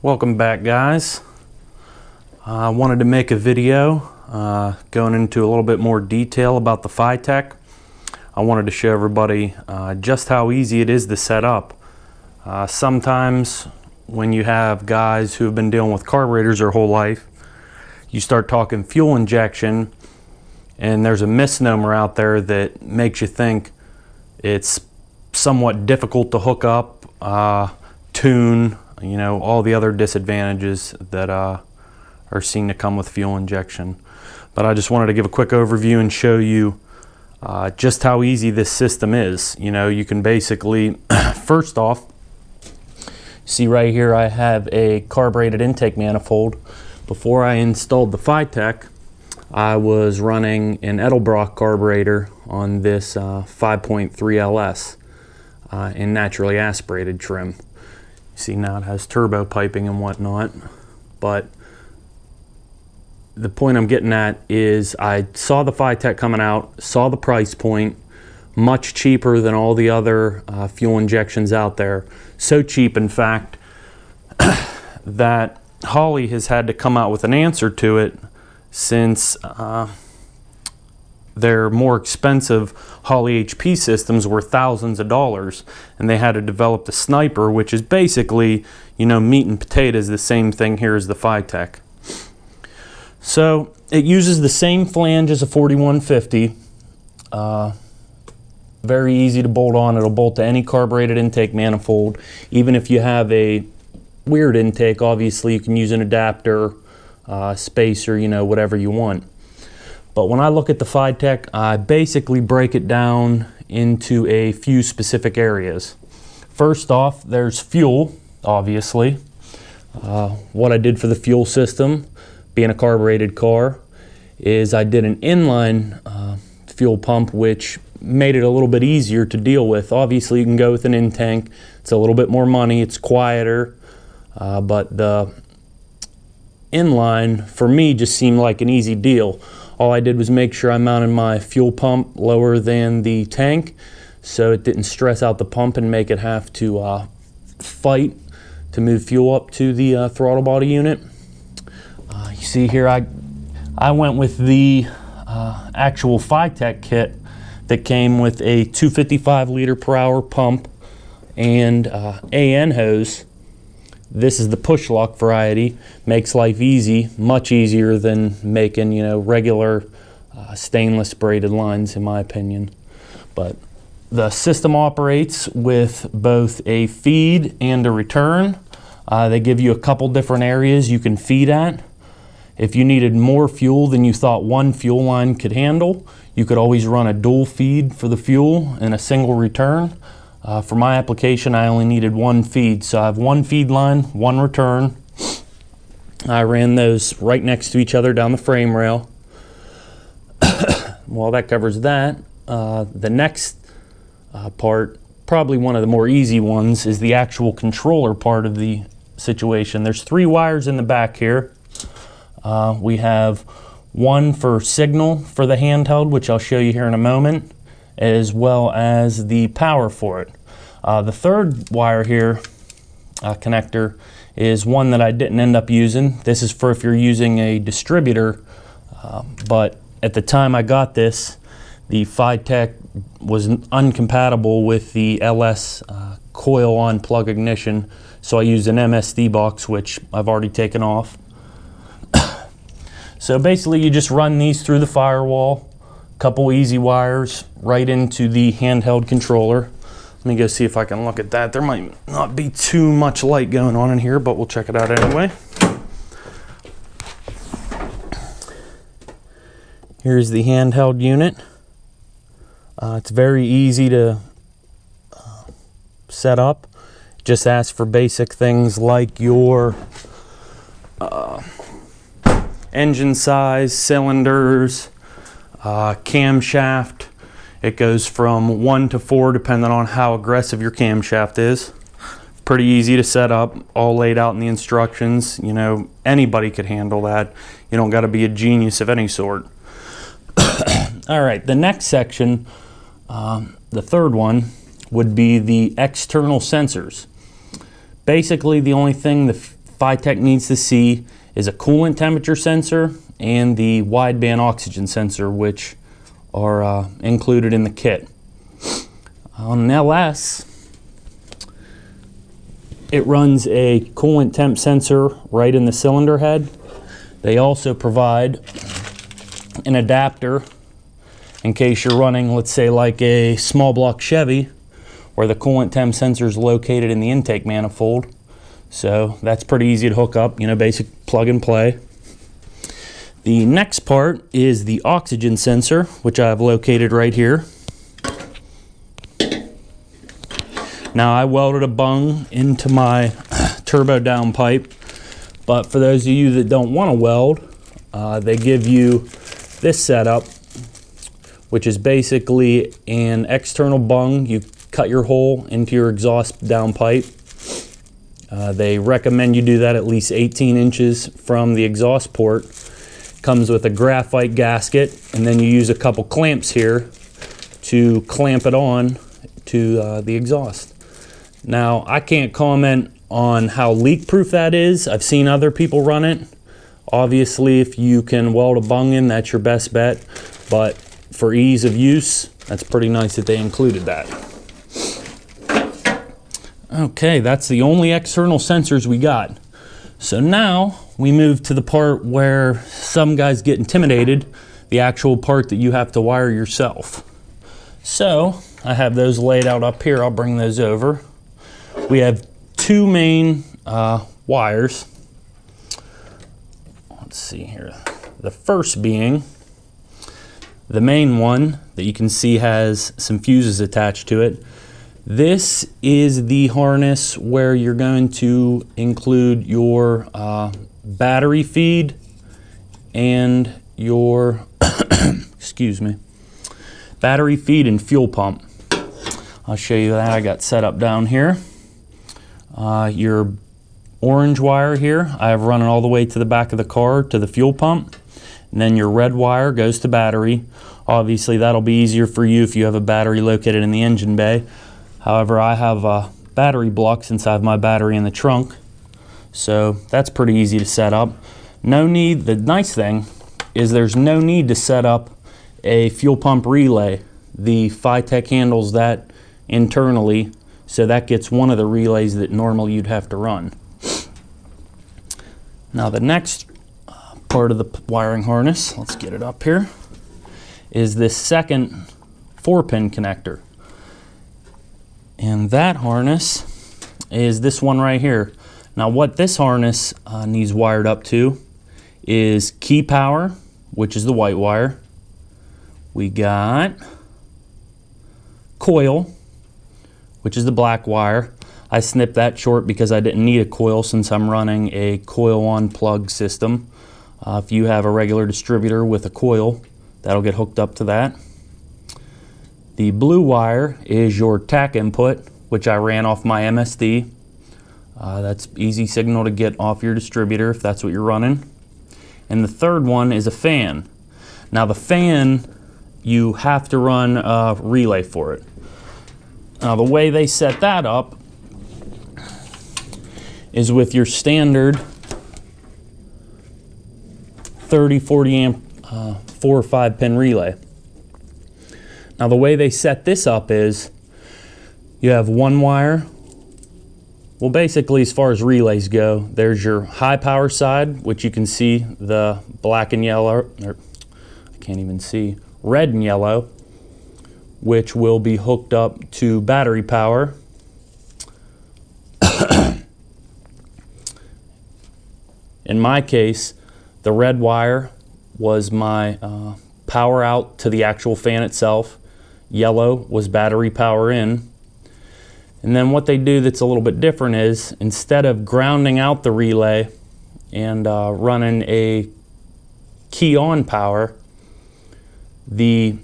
Welcome back, guys. I wanted to make a video going into a little bit more detail about the FiTech. I wanted to show everybody just how easy it is to set up. Sometimes when you have guys who have been dealing with carburetors their whole life, you start talking fuel injection and there's a misnomer out there that makes you think it's somewhat difficult to hook up, tune, you know, all the other disadvantages that are seen to come with fuel injection. But I just wanted to give a quick overview and show you just how easy this system is. You know, you can basically, first off, see right here I have a carbureted intake manifold. Before I installed the FiTech, I was running an Edelbrock carburetor on this 5.3 LS in naturally aspirated trim. See, now it has turbo piping and whatnot, but the point I'm getting at is I saw the FiTech coming out, saw the price point, much cheaper than all the other fuel injections out there. So cheap, in fact, that Holley has had to come out with an answer to it, since their more expensive Holley HP systems were thousands of dollars, and they had to develop the Sniper, which is basically, you know, meat and potatoes, the same thing here as the FiTech. So it uses the same flange as a 4150. Very easy to bolt on. It'll bolt to any carbureted intake manifold. Even if you have a weird intake, obviously you can use an adapter, spacer, you know, whatever you want. But when I look at the FiTech, I basically break it down into a few specific areas. First off, there's fuel, obviously. What I did for the fuel system, being a carbureted car, is I did an inline fuel pump, which made it a little bit easier to deal with. Obviously, you can go with an in-tank. It's a little bit more money, it's quieter, but the inline, for me, just seemed like an easy deal. All I did was make sure I mounted my fuel pump lower than the tank, so it didn't stress out the pump and make it have to fight to move fuel up to the throttle body unit. You see here, I went with the actual FiTech kit that came with a 255 liter per hour pump and AN hose. This is the push lock variety. Makes life easy, much easier than making, you know, regular stainless braided lines, in my opinion. But the system operates with both a feed and a return. They give you a couple different areas you can feed at. If you needed more fuel than you thought one fuel line could handle, you could always run a dual feed for the fuel and a single return. For my application, I only needed one feed, so I have one feed line, one return. I ran those right next to each other down the frame rail. Well, that covers that. The next part, probably one of the more easy ones, is the actual controller part of the situation. There's 3 wires in the back here. We have one for signal for the handheld, which I'll show you here in a moment, as well as the power for it. The third wire here, connector, is one that I didn't end up using. This is for if you're using a distributor, but at the time I got this, the FiTech was uncompatible with the LS coil on plug ignition, so I used an MSD box, which I've already taken off. So basically you just run these through the firewall, couple easy wires right into the handheld controller. Let me go see if I can look at that. There might not be too much light going on in here, but we'll check it out anyway. Here's the handheld unit. It's very easy to set up. Just ask for basic things like your engine size, cylinders, camshaft. It goes from 1 to 4 depending on how aggressive your camshaft is. Pretty easy to set up, all laid out in the instructions. You know, anybody could handle that. You don't got to be a genius of any sort. All right, the next section, the third one, would be the external sensors. Basically, the only thing the FiTech needs to see is a coolant temperature sensor and the wideband oxygen sensor, which are included in the kit. On an LS, it runs a coolant temp sensor right in the cylinder head. They also provide an adapter in case you're running, let's say, like a small block Chevy, where the coolant temp sensor is located in the intake manifold. So that's pretty easy to hook up, you know, basic plug and play. The next part is the oxygen sensor, which I have located right here. Now, I welded a bung into my turbo downpipe, but for those of you that don't want to weld, they give you this setup, which is basically an external bung. You cut your hole into your exhaust downpipe. They recommend you do that at least 18 inches from the exhaust port. Comes with a graphite gasket, and then you use a couple clamps here to clamp it on to the exhaust. Now, I can't comment on how leak proof that is. I've seen other people run it. Obviously, if you can weld a bung in, that's your best bet. But for ease of use, that's pretty nice that they included that. Okay, that's the only external sensors we got. So now we move to the part where some guys get intimidated, the actual part that you have to wire yourself. So I have those laid out up here. I'll bring those over. We have two main wires. Let's see here. The first being the main one that you can see has some fuses attached to it. This is the harness where you're going to include your battery feed and your excuse me, battery feed and fuel pump. I'll show you that. I got set up down here. Your orange wire here, I have running all the way to the back of the car to the fuel pump. And then your red wire goes to battery. Obviously, that'll be easier for you if you have a battery located in the engine bay. However, I have a battery block since I have my battery in the trunk. So that's pretty easy to set up. No need, the nice thing is there's no need to set up a fuel pump relay. The FiTech handles that internally, so that gets one of the relays that normally you'd have to run. Now the next part of the wiring harness, let's get it up here, is this second 4-pin connector. And that harness is this one right here. Now what this harness needs wired up to is key power, which is the white wire. We got coil, which is the black wire. I snipped that short because I didn't need a coil since I'm running a coil on plug system. If you have a regular distributor with a coil, that'll get hooked up to that. The blue wire is your TAC input, which I ran off my MSD. That's easy signal to get off your distributor if that's what you're running. And the third one is a fan. Now the fan, you have to run a relay for it. Now the way they set that up is with your standard 30-40 amp 4 or 5 pin relay. Now the way they set this up is you have one wire. Well, basically as far as relays go, there's your high power side, which you can see the black and yellow, or I can't even see, red and yellow, which will be hooked up to battery power. In my case, the red wire was my power out to the actual fan itself. Yellow was battery power in. And then what they do that's a little bit different is instead of grounding out the relay and running a key on power, you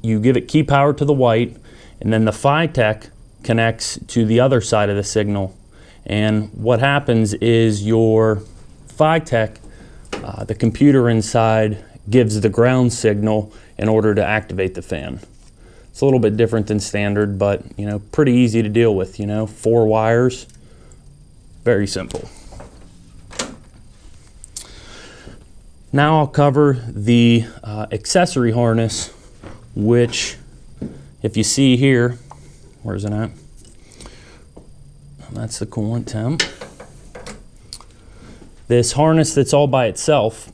give it key power to the white, and then the FiTech connects to the other side of the signal. And what happens is your FiTech, the computer inside, gives the ground signal in order to activate the fan. It's a little bit different than standard, but you know, pretty easy to deal with. You know, 4 wires, very simple. Now I'll cover the accessory harness, which if you see here, where's it at? That's the coolant temp. This harness that's all by itself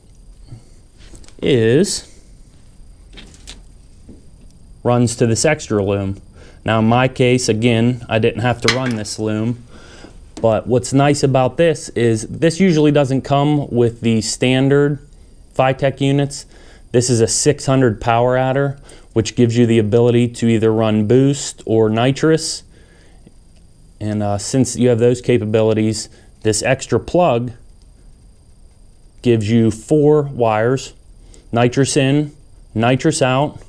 runs to this extra loom. Now in my case, again, I didn't have to run this loom, but what's nice about this is this usually doesn't come with the standard FiTech units. This is a 600 power adder, which gives you the ability to either run boost or nitrous. And since you have those capabilities, this extra plug gives you 4 wires, nitrous in, nitrous out,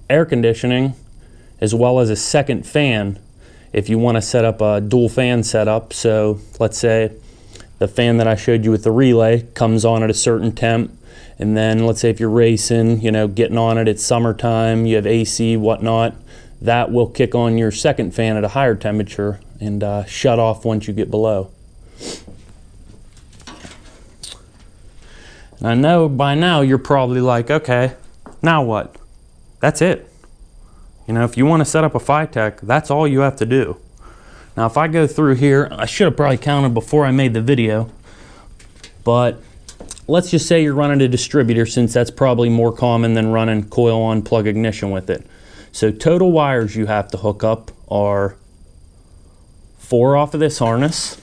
air conditioning, as well as a second fan if you want to set up a dual fan setup. So let's say the fan that I showed you with the relay comes on at a certain temp, and then let's say if you're racing, you know, getting on it, it's summertime, you have AC, whatnot, that will kick on your second fan at a higher temperature and shut off once you get below. And I know by now you're probably like, okay, now what? That's it. You know, if you want to set up a FiTech, that's all you have to do. Now if I go through here, I should have probably counted before I made the video, but let's just say you're running a distributor, since that's probably more common than running coil on plug ignition with it. So total wires you have to hook up are 4 off of this harness,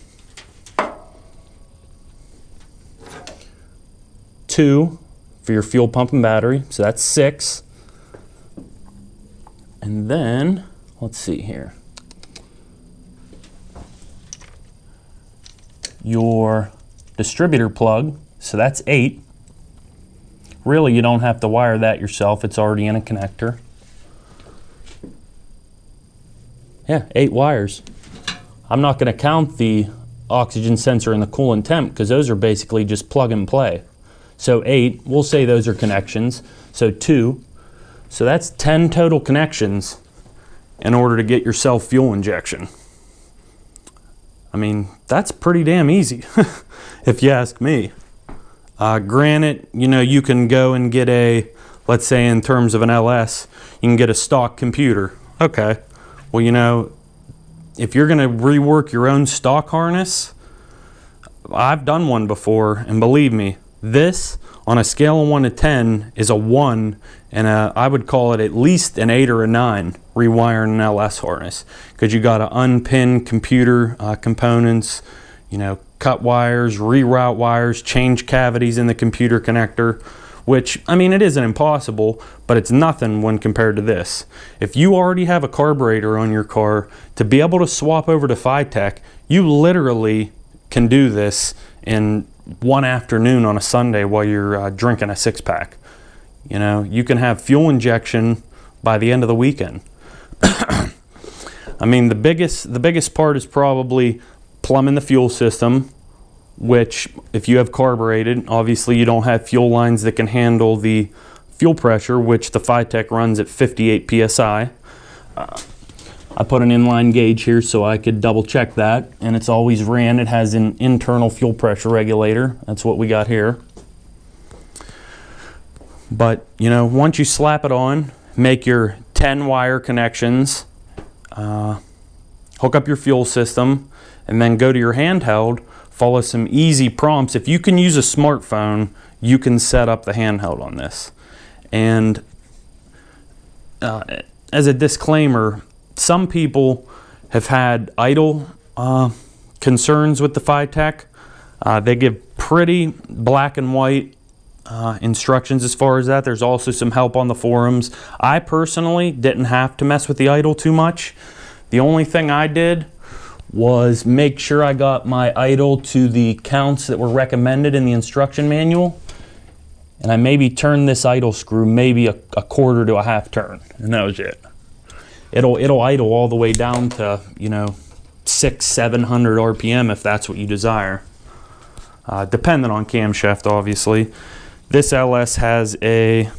2 for your fuel pump and battery, so that's 6. And then, let's see here, your distributor plug, so that's 8. Really, you don't have to wire that yourself, it's already in a connector. Yeah, 8 wires. I'm not going to count the oxygen sensor and the coolant temp, because those are basically just plug and play. So 8, we'll say those are connections, so 2. So that's 10 total connections in order to get yourself fuel injection. I mean, that's pretty damn easy, if you ask me. Granted, you know, you can go and get a, let's say in terms of an LS, you can get a stock computer. Okay, well, you know, if you're gonna rework your own stock harness, I've done one before, and believe me, this, on a scale of 1 to 10, is a 1, and I would call it at least an 8 or a 9, rewiring an LS harness. Because you got to unpin computer components, you know, cut wires, reroute wires, change cavities in the computer connector, which, I mean, it isn't impossible, but it's nothing when compared to this. If you already have a carburetor on your car, to be able to swap over to FiTech, you literally can do this in one afternoon on a Sunday while you're drinking a 6-pack. You know, you can have fuel injection by the end of the weekend. I mean, the biggest part is probably plumbing the fuel system, which if you have carbureted, obviously you don't have fuel lines that can handle the fuel pressure, which the FiTech runs at 58 psi. I put an inline gauge here so I could double check that, and it's always ran. It has an internal fuel pressure regulator. That's what we got here. But, you know, once you slap it on, make your 10 wire connections, hook up your fuel system, and then go to your handheld, follow some easy prompts. If you can use a smartphone, you can set up the handheld on this. And as a disclaimer, some people have had idle concerns with the FiTech. They give pretty black and white instructions as far as that. There's also some help on the forums. I personally didn't have to mess with the idle too much. The only thing I did was make sure I got my idle to the counts that were recommended in the instruction manual, and I maybe turned this idle screw maybe a quarter to a half turn, and that was it. It'll idle all the way down to, you know, 600-700 RPM if that's what you desire, depending on camshaft, obviously. This LS has a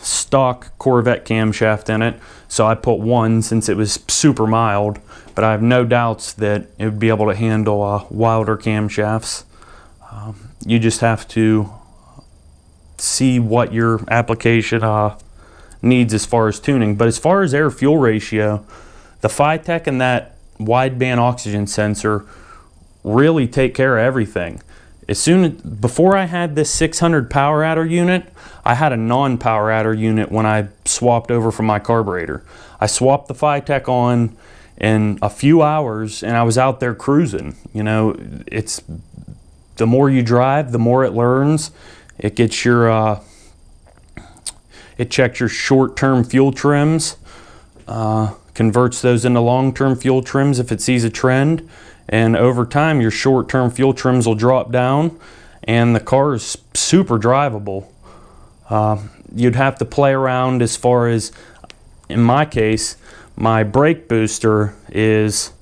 stock Corvette camshaft in it, so I put 1 since it was super mild, but I have no doubts that it would be able to handle wilder camshafts. You just have to see what your application needs as far as tuning. But as far as air-fuel ratio, the FiTech and that wideband oxygen sensor really take care of everything. Before I had this 600 power adder unit, I had a non-power adder unit when I swapped over from my carburetor. I swapped the FiTech on in a few hours and I was out there cruising. You know, the more you drive, the more it learns. It gets your, it checks your short-term fuel trims, converts those into long-term fuel trims if it sees a trend. And over time, your short-term fuel trims will drop down and the car is super drivable. You'd have to play around as far as, in my case, my brake booster is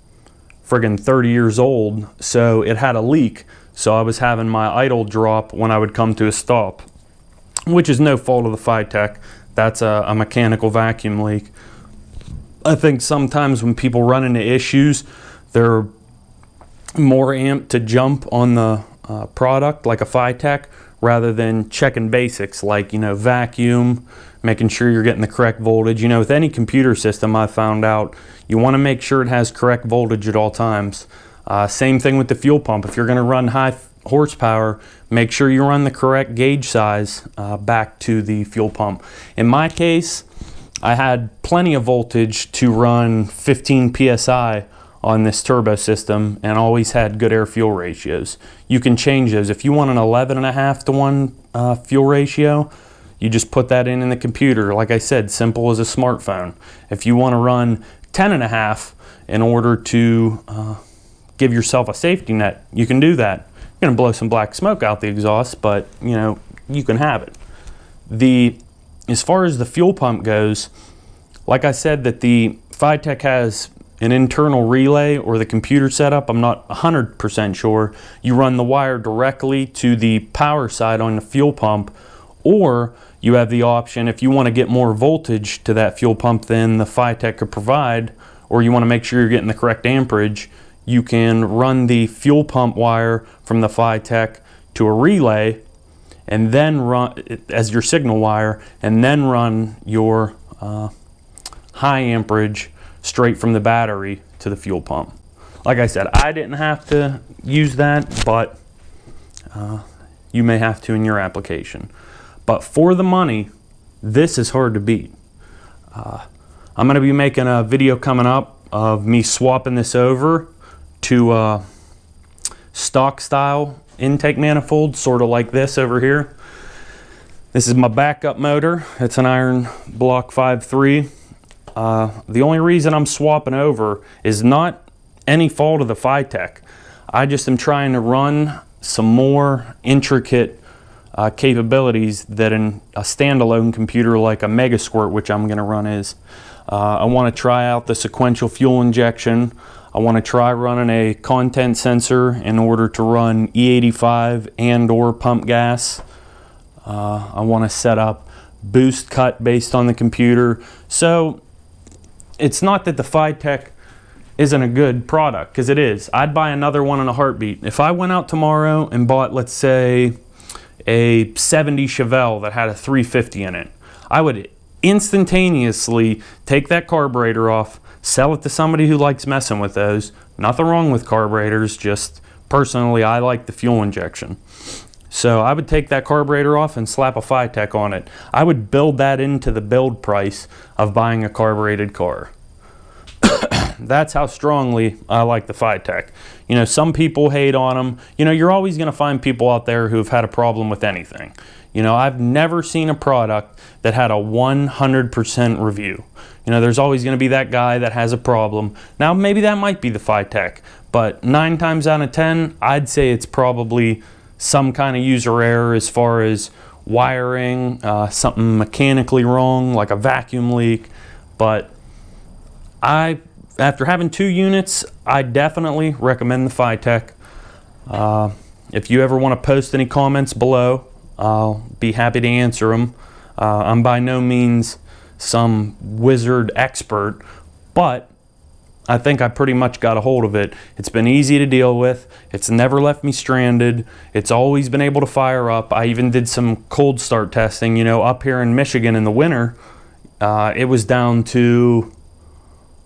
friggin' 30 years old, so it had a leak. So I was having my idle drop when I would come to a stop, which is no fault of the FiTech. That's a mechanical vacuum leak. I think sometimes when people run into issues, they're more amped to jump on the product like a FiTech rather than checking basics like, you know, vacuum, making sure you're getting the correct voltage. You know, with any computer system, I found out you want to make sure it has correct voltage at all times. Same thing with the fuel pump. If you're going to run high horsepower, make sure you run the correct gauge size back to the fuel pump. In my case, I had plenty of voltage to run 15 psi on this turbo system and always had good air fuel ratios. You can change those. If you want an 11.5 to 1 fuel ratio, you just put that in the computer. Like I said, simple as a smartphone. If you want to run 10.5 in order to give yourself a safety net, you can do that. You're gonna blow some black smoke out the exhaust, but you know, you can have it. As far as the fuel pump goes, like I said, that the FiTech has an internal relay or the computer setup, I'm not 100% sure. You run the wire directly to the power side on the fuel pump, or you have the option, if you want to get more voltage to that fuel pump than the FiTech could provide, or you want to make sure you're getting the correct amperage, you can run the fuel pump wire from the FiTech to a relay and then run it as your signal wire, and then run your high amperage straight from the battery to the fuel pump. Like I said, I didn't have to use that, but you may have to in your application. But for the money, this is hard to beat. I'm going to be making a video coming up of me swapping this over to stock style intake manifold, sort of like this over here. This is my backup motor. It's an iron block 5.3. The only reason I'm swapping over is not any fault of the FiTech. I just am trying to run some more intricate capabilities that in a standalone computer like a Mega Squirt, which I'm going to run, is. I want to try out the sequential fuel injection. I want to try running a content sensor in order to run E85 and or pump gas. I want to set up boost cut based on the computer. So it's not that the FiTech isn't a good product, because it is. I'd buy another one in a heartbeat. If I went out tomorrow and bought, let's say, a 70 Chevelle that had a 350 in it, I would instantaneously take that carburetor off, sell it to somebody who likes messing with those. Nothing wrong with carburetors, just personally I like the fuel injection. So I would take that carburetor off and slap a FiTech on it. I would build that into the build price of buying a carbureted car. That's how strongly I like the FiTech. You know, some people hate on them. You know, you're always going to find people out there who've had a problem with anything. You know, I've never seen a product that had a 100% review. You know, there's always going to be that guy that has a problem. Now, maybe that might be the FiTech, but 9 times out of 10, I'd say it's probably some kind of user error as far as wiring, something mechanically wrong, like a vacuum leak. But after having 2 units, I definitely recommend the FiTech. If you ever want to post any comments below, I'll be happy to answer them. I'm by no means some wizard expert, but I think I pretty much got a hold of it. It's been easy to deal with. It's never left me stranded. It's always been able to fire up. I even did some cold start testing, you know, up here in Michigan in the winter. It was down to,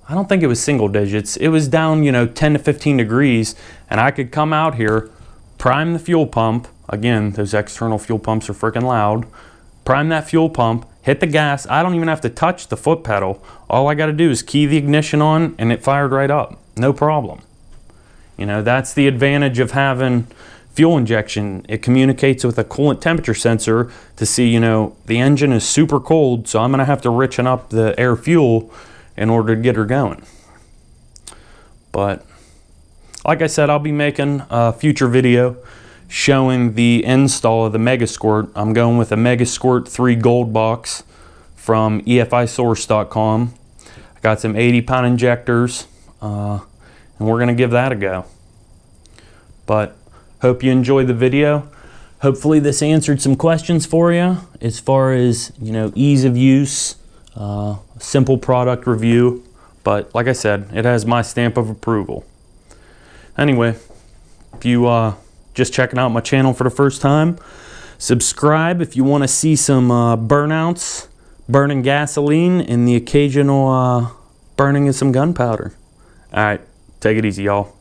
I don't think it was single digits. It was down, you know, 10 to 15 degrees, and I could come out here, prime the fuel pump. Again, those external fuel pumps are freaking loud. Prime that fuel pump, hit the gas. I don't even have to touch the foot pedal. All I got to do is key the ignition on and it fired right up. No problem. You know, that's the advantage of having fuel injection. It communicates with a coolant temperature sensor to see, you know, the engine is super cold, so I'm going to have to richen up the air fuel in order to get her going. But like I said, I'll be making a future video showing the install of the Megasquirt. I'm going with a Megasquirt 3 Gold box from EFIsource.com. I got some 80-pound injectors, and we're going to give that a go. But hope you enjoyed the video. Hopefully this answered some questions for you as far as, you know, ease of use, simple product review. But like I said, it has my stamp of approval. Anyway, if you just checking out my channel for the first time, subscribe if you want to see some burnouts, burning gasoline, and the occasional burning of some gunpowder. All right, take it easy, y'all.